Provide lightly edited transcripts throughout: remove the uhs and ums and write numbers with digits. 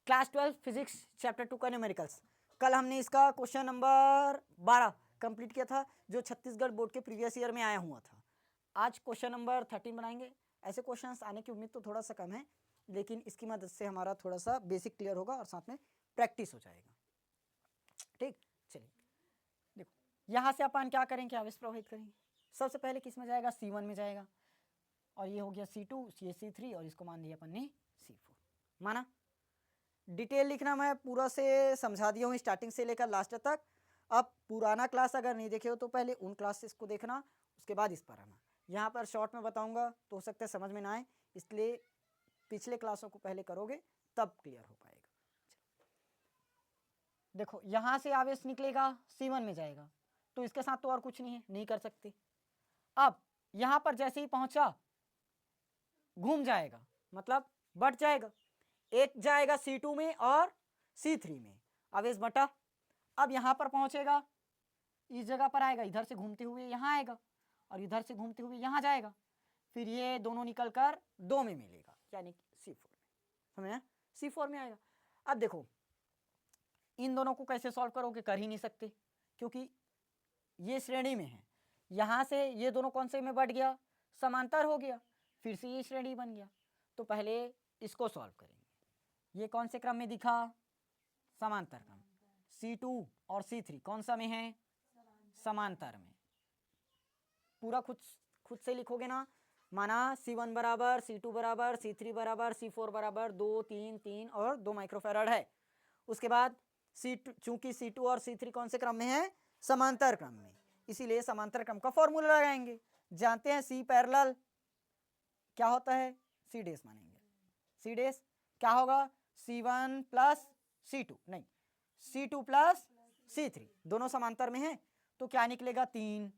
Class 12 physics chapter 2 का numericals. कल हमने इसका क्वेश्चन नंबर 12 कंप्लीट किया था जो छत्तीसगढ़ बोर्ड के प्रीवियस ईयर में आया हुआ था। आज क्वेश्चन नंबर 13 बनाएंगे। ऐसे क्वेश्चंस आने की उम्मीद तो थोड़ा सा कम है, लेकिन इसकी मदद से हमारा थोड़ा सा बेसिक क्लियर होगा और साथ में प्रैक्टिस हो जाएगा। ठीक, चलिए देखो, यहाँ से अपन क्या करेंगे, आवेश प्रवाहित करेंगे। सबसे पहले किस में जाएगा, C1 में जाएगा, और ये हो गया C2, ये C3 और इसको मान दिया अपन ने C4। माना डिटेल लिखना मैं पूरा से समझा दिया हूँ स्टार्टिंग से लेकर लास्ट तक। अब पुराना क्लास अगर नहीं देखे हो तो पहले उन क्लासेस को देखना, उसके बाद इस पर आना। यहाँ पर शॉर्ट में बताऊँगा तो हो सकता है समझ में ना आए, इसलिए पिछले क्लासों को पहले करोगे तब क्लियर हो पाएगा। देखो यहाँ से आवेश निकलेगा C1 में जाएगा, तो इसके साथ तो और कुछ नहीं है, नहीं कर सकते। अब यहाँ पर जैसे ही पहुँचा घूम जाएगा, मतलब बढ़ जाएगा, एक जाएगा C2 में और C3 में, आवेश बटा। अब यहाँ पर पहुँचेगा, इस जगह पर आएगा, इधर से घूमते हुए यहाँ आएगा और इधर से घूमते हुए यहाँ जाएगा, फिर ये दोनों निकल कर 2 में मिलेगा, यानी C4 में। समझे, C4 में आएगा। अब देखो इन दोनों को कैसे सॉल्व करोगे, कर ही नहीं सकते क्योंकि ये श्रेणी में है। यहाँ से ये दोनों कौन से में बढ़ गया, समांतर हो गया, फिर से ये श्रेणी बन गया। तो पहले इसको सॉल्व करेंगे। ये कौन से क्रम में दिखा, समांतर क्रम। C2 और C3 कौन सा में है, समांतर में। पूरा खुद से लिखोगे ना, माना C1 बराबर C2 बराबर C3 बराबर C4 बराबर 2 3 3 और 2 माइक्रोफैराड है। उसके बाद C2, चूंकि C2 और C3 कौन से क्रम में है, समांतर क्रम में, इसीलिए समांतर क्रम का फॉर्मूला लगाएंगे। जानते हैं C पैरेलल क्या होता है, C डैश मानेंगे। C डैश क्या होगा, C1 प्लस C2, नहीं C2 प्लस C3, दोनों समांतर में है तो क्या निकलेगा, 3।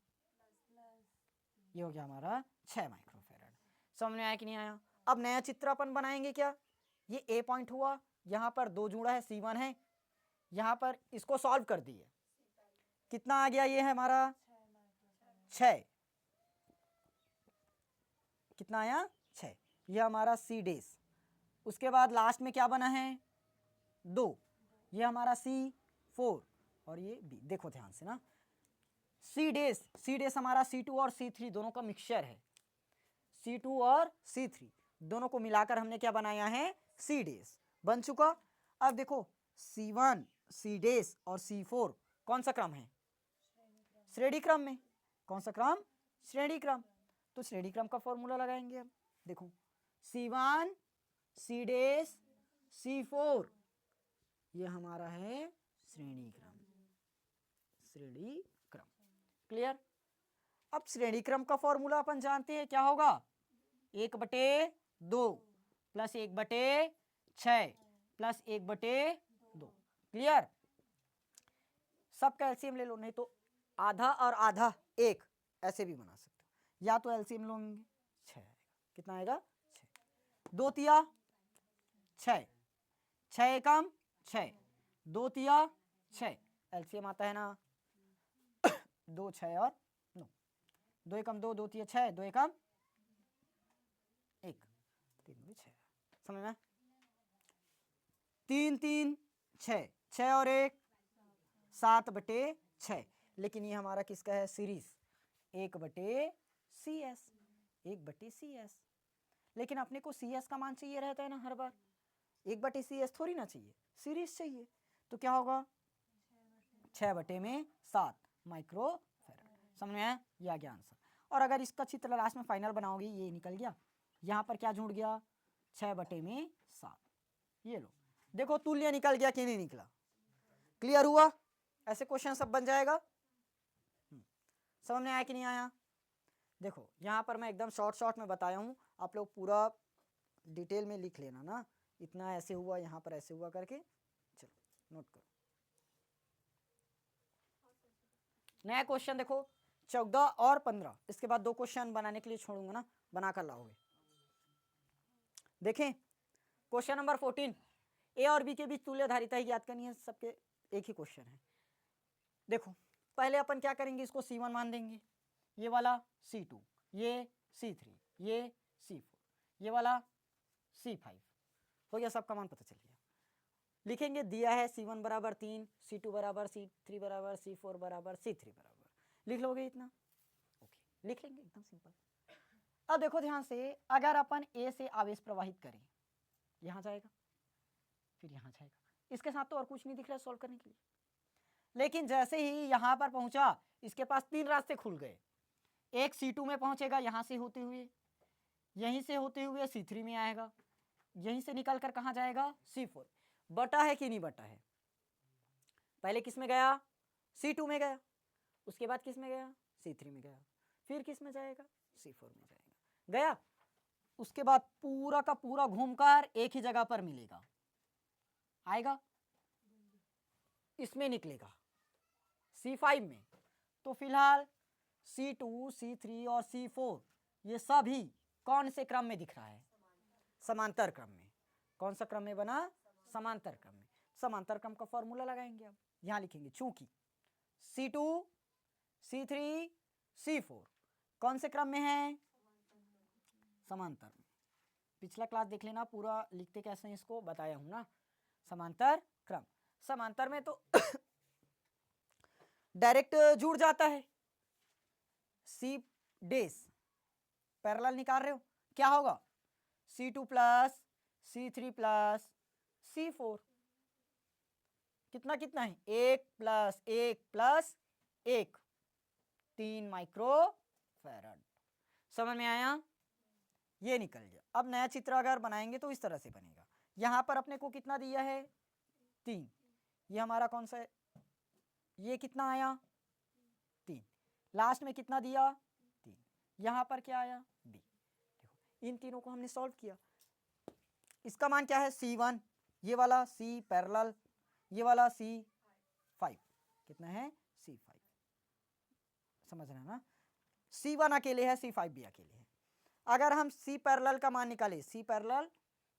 ये हो गया हमारा 6 माइक्रोफैराड। समझ में आया कि नहीं आया। अब नया चित्र अपन बनाएंगे। क्या, ये A पॉइंट हुआ, यहाँ पर 2 जुड़ा है, C1 है, यहाँ पर इसको सॉल्व कर दिए, कितना आ गया, ये है हमारा 6। कितना आया, 6। ये हमारा C डैश। उसके बाद लास्ट में क्या बना है, 2, ये हमारा C4 और ये B। देखो ध्यान से ना, C डैश हमारा C2 और C3 दोनों का मिक्सचर है। C2 और C3 दोनों को मिलाकर हमने क्या बनाया है, C डैश बन चुका। अब देखो C1, C डैश और C4 कौन सा क्रम है, श्रेणी क्रम में। कौन सा क्रम, श्रेणी क्रम। तो श्रेणी क्रम का फॉर्मूला लगाएंगे। अब देखो C1, C डैश, C4, ये हमारा है श्रेणी क्रम, श्रेणी क्रम। क्लियर। अब श्रेणी क्रम का फॉर्मूला अपन जानते हैं क्या होगा, 1/2 प्लस 1/6 प्लस 1/2। क्लियर। सब का एलसीएम ले लो, नहीं तो आधा और आधा 1 ऐसे भी बना सकते हो, या तो एलसीएम लोगे 6 आएगा। कितना आएगा, 6। 2 तिया 6, 6 एकम 6, 2 तिया 6, एलसीएम आता है ना 2 6 और 9, 2 एकम 2, 2 तिया 6, 2 एकम 1, 3 6। समझ में, 3 3 6, 6 और 1 7/6। लेकिन ये हमारा किसका है, सीरीज, 1/CS, 1/CS। लेकिन अपने को CS का मान चाहिए रहता है ना हर बार, 1/CS थोड़ी ना चाहिए, सीरीज चाहिए। तो क्या होगा, 6/7 माइक्रोफैराड। समझ में आया, ये आ गया आंसर। और अगर इसका चित्र लास्ट में फाइनल बनाओगे, ये निकल गया, यहाँ पर क्या जुड़ गया, 6/7। ये लो, देखो तुल्य निकल गया कि नहीं निकला, क्लियर हुआ। ऐसे क्वेश्चन सब बन जाएगा। समझ में आया कि नहीं आया। देखो यहाँ पर मैं एकदम शॉर्ट में बताया हूँ, आप लोग पूरा डिटेल में लिख लेना ना, इतना ऐसे हुआ, यहाँ पर ऐसे हुआ करके। चलो नोट करो। नया क्वेश्चन देखो 14 और 15, इसके बाद 2 क्वेश्चन बनाने के लिए छोड़ूंगा ना, बनाकर लाओगे। देखें क्वेश्चन नंबर 14, ए और बी के बीच तुल्यधारिता ही ज्ञात करनी है। सबके एक ही क्वेश्चन है। देखो पहले अपन क्या करेंगे, इसको C1 मान देंगे, ये वाला C2, ये C3, ये C4, ये वाला C5 हो गया, सबका मान पता चल गया। लिखेंगे, दिया है C1 बराबर 3, C2 बराबर C3 बराबर C4 बराबर C3 बराबर, लिख लोगे इतना? ओके, लिख लेंगे, एकदम सिंपल। अब देखो ध्यान से, अगर अपन ए से आवेश प्रवाहित करें, यहां जाएगा फिर यहां जाएगा, इसके साथ तो और कुछ नहीं दिख रहा सॉल्व करने के लिए। लेकिन जैसे ही यहां पर पहुंचा, इसके पास 3 रास्ते खुल गए। एक C2 में पहुंचेगा यहां से होते हुए, यहीं से होते हुए C3 में आएगा, यहीं से निकल कर कहां जाएगा? C4। बटा है कि नहीं बटा है? पहले किस में गया? C2 में गया, उसके बाद किस में गया? C3 में गया, फिर किस में जाएगा? C4 में जाएगा, गया। उसके बाद पूरा का पूरा घूमकर एक ही जगह पर मिलेगा, आएगा, इसमें निकलेगा C5 में। तो फिलहाल C2, C3 और C4 ये सभी कौन से क्रम में दिख रहा है? समांतर क्रम में। कौन सा क्रम में बना? समांतर क्रम में। समांतर क्रम का फॉर्मूला लगाएंगे। अब यहां लिखेंगे, चूंकि C2, C3, C4 कौन से क्रम में है? समांतर में। पिछला क्लास देख लेना, पूरा लिखते कैसे हैं इसको बताया हूं ना। समांतर क्रम, समांतर में तो डायरेक्ट जुड़ जाता है। C डेस पैरेलल निकाल रहे हो, क्या होगा? C2 plus C3 plus C4, कितना कितना है? 1 प्लस 1 प्लस 1, 3 माइक्रोफैरड। समझ में आया? ये निकल गया। अब नया चित्र अगर बनाएंगे तो इस तरह से बनेगा। यहां पर अपने को कितना दिया है? 3। ये हमारा कौन सा है? ये कितना आया? 3। लास्ट में कितना दिया? 3। यहां पर क्या आया? B। देखो इन तीनों को हमने सॉल्व किया। इसका मान क्या है? C1, ये वाला C पैरेलल, ये वाला C5, कितना है? C5। समझ रहे हैं ना? C1 अकेले है, C5 भी अकेले है। अगर हम C पैरेलल का मान निकाले, C पैरेलल,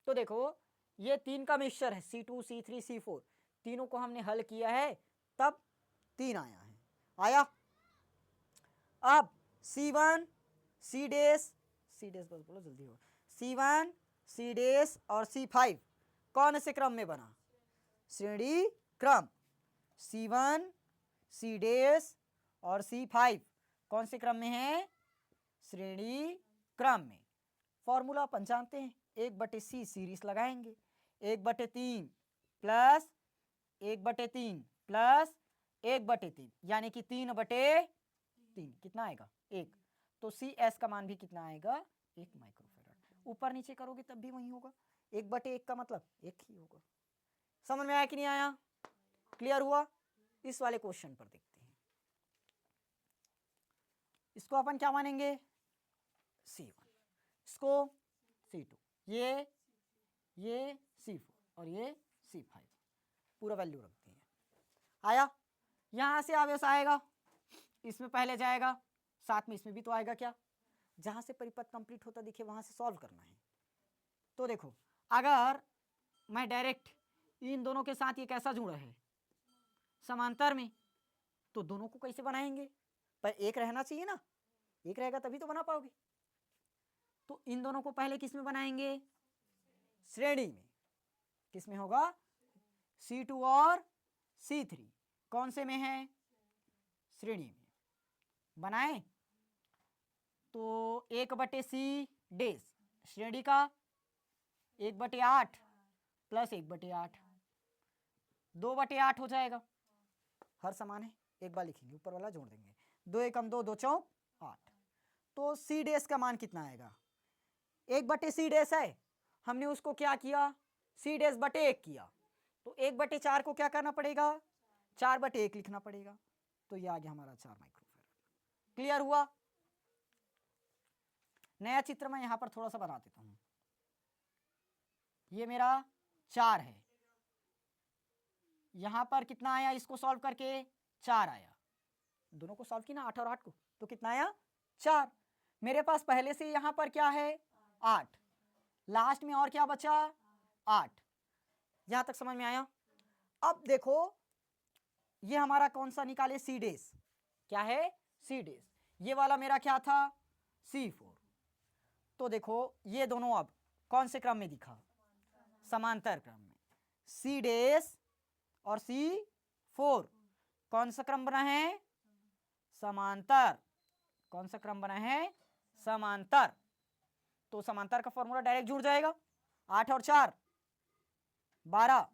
तो देखो ये 3 का मिक्सचर है, C2, C3, C4, तीनों को हमने हल किया है तब 3 आया है। आया? अब C1, C डेस बस बोलो जल्दी हो, C1, C डेस और C5 कौन से क्रम में बना? श्रेणी क्रम। C1, C डेस और C5 कौन से क्रम में है? श्रेणी क्रम में। फॉर्मूला अपन जानते हैं, 1/C सीरीज लगाएंगे, 1/3 प्लस 1/3 प्लस 1/3 यानी कि 3/3, कितना आएगा? 1। तो CS का मान भी कितना आएगा? 1 माइक्रोफैरड। ऊपर नीचे करोगे तब भी वही होगा, 1/1 का मतलब 1 ही होगा। समझ में आया कि नहीं आया? क्लियर हुआ? इस वाले क्वेश्चन पर देखते हैं। इसको अपन क्या मानेंगे? C1, इसको C2, ये C4 और ये C5, पूरा वैल्यू रखते हैं। आया? यहां से आवेश आएगा, इसमें पहले जाएगा, साथ में इसमें भी तो आएगा। क्या? जहां से परिपथ कंप्लीट होता दिखे वहां से सॉल्व करना है। तो देखो, अगर मैं डायरेक्ट इन दोनों के साथ ये कैसा जुड़ा है? समांतर में, तो दोनों को कैसे बनाएंगे? पर एक रहना चाहिए ना, एक रहेगा तभी तो बना पाओगे। तो इन दोनों को पहले किस में बनाएंगे? श्रेणी में। किस में होगा? C2 और C3 कौन से में है? श्रेणी में। बनाए तो 1/C डेस श्रेणी का 1/8 प्लस 1/8, 2/8 हो जाएगा। हर समान है, एक बार लिखेंगे, ऊपर वाला जोड़ देंगे, 2 एकम 2, 2 चौक 8। तो C डेस का मान कितना आएगा? 1/C डेस है, हमने उसको क्या किया? C डेस बटे 1 किया, तो 1/4 को क्या करना पड़ेगा? 4/1 लिखना पड़ेगा। तो ये आ गया हमारा 4 माइक्रोफैरड। क्लियर हुआ? नया चित्र मैं यहां पर थोड़ा सा बना देता हूं। ये मेरा 4 है, यहां पर कितना आया? इसको सॉल्व करके 4 आया। दोनों को सॉल्व किया ना, 8 और 8 को, तो कितना आया? 4। मेरे पास पहले से यहां पर क्या है? 8। लास्ट में और क्या बचा? 8। यहां तक समझ में आया? अब देखो, ये हमारा कौन सा निकाले? C डेस। क्या है? C डेस। ये वाला मेरा क्या था? C4। तो देखो ये दोनों अब कौन से क्रम में दिखा? समांतर क्रम में। C डैश और C4 कौन सा क्रम बना है? समांतर। कौन सा क्रम बना है? समांतर। तो समांतर का फॉर्मूला डायरेक्ट जुड़ जाएगा। 8 और 4 12,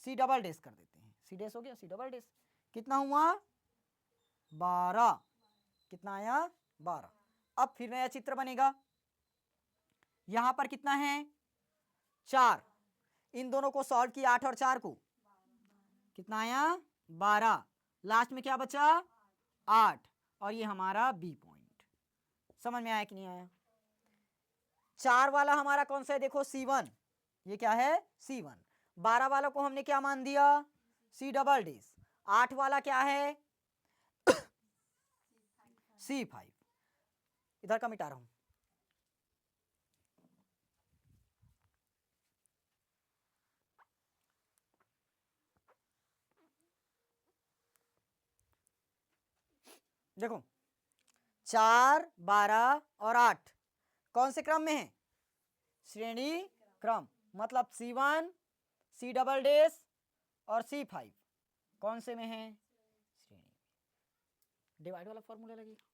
C डबल डैश कर देते हैं, C डैश हो गया, C डबल डैश कितना हुआ? 12। कितना आया? 12। अब फिर नया चित्र बनेगा। यहां पर कितना है? 4। इन दोनों को सॉल्व किया, 8 और 4 को, कितना आया? 12। लास्ट में क्या बचा? 8। और ये हमारा बी पॉइंट। समझ में आया कि नहीं आया? 4 वाला हमारा कौन सा है? देखो C1, ये क्या है? C1। 12 वाला को हमने क्या मान दिया? C double dash. 8 वाला क्या है? C5। इधर का मिटा रहा हूं। देखो 4, 12 और 8 कौन से क्रम में है? श्रेणी क्रम। मतलब C1, C डबल डैश और C5 कौन से में है? श्रेणी। डिवाइड वाला फॉर्मूला लगेगा,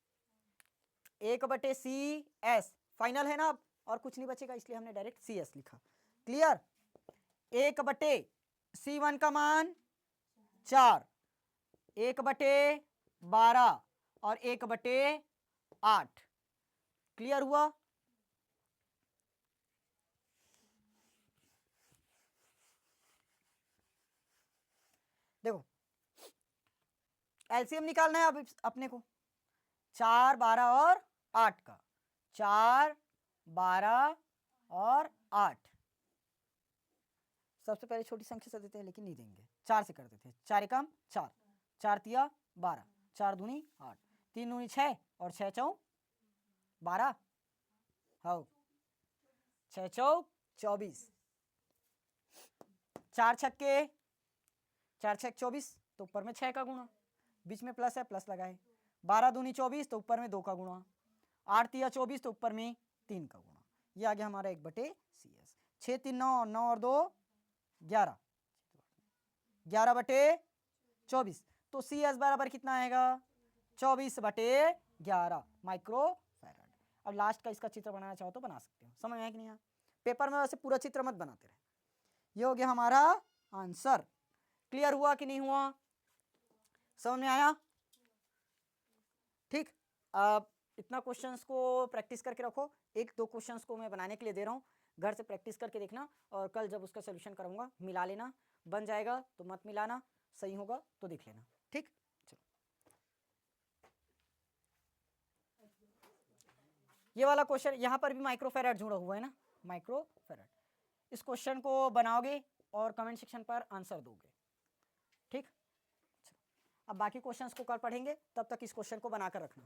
1/CS फाइनल है ना अब, और कुछ नहीं बचेगा, इसलिए हमने डायरेक्ट CS लिखा। क्लियर? 1/C1 का मान 4, 1/12 और 1/8। क्लियर हुआ? देखो एलसीएम निकालना है अब अपने को, 4, 12 और 8 का। 4, 12 और 8। सबसे पहले छोटी संख्या से देते हैं, लेकिन नहीं देंगे, 4 से कर देते हैं। 4 एकम 4, 4 तिया 12, 4 दूनी 8, 3 दूनी 6 और 6 चौक 12, हाँ 6 चौक 24, 4 छक्के 4 छक 24, तो ऊपर में 6 का गुणा, बीच में प्लस है, प्लस लगाए। 12 दूनी 24, तो ऊपर में 2 का गुणा। 8 तिया 24, तो ऊपर में 3 का गुणा। ये आ गया हमारा 1/CS। 6 3 9 और 9 और 2 11, 11/24। तो CS बराबर कितना आएगा? 24/11 माइक्रोफैराड। अब लास्ट का इसका चित्र बनाना चाहो तो बना सकते हो। समझ में आया कि नहीं? पेपर में वैसे पूरा चित्र मत बनाते रहे। ये हो गया हमारा आंसर। क्लियर हुआ कि नहीं हुआ? समझ में आया? ठीक। अब इतना क्वेश्चंस को प्रैक्टिस करके रखो। 1-2 क्वेश्चंस को मैं बनाने के लिए दे रहा हूँ, घर से प्रैक्टिस करके देखना, और कल जब उसका सोल्यूशन करूँगा मिला लेना। बन जाएगा तो मत मिलाना, सही होगा तो देख लेना। ठीक, चलो। ये वाला क्वेश्चन यहाँ पर भी माइक्रोफैराड जुड़ा हुआ है ना, माइक्रोफैराड। इस क्वेश्चन को बनाओगे और कमेंट सेक्शन पर आंसर दोगे। ठीक, अब बाकी क्वेश्चंस को कल पढ़ेंगे, तब तक इस क्वेश्चन को बनाकर रखना।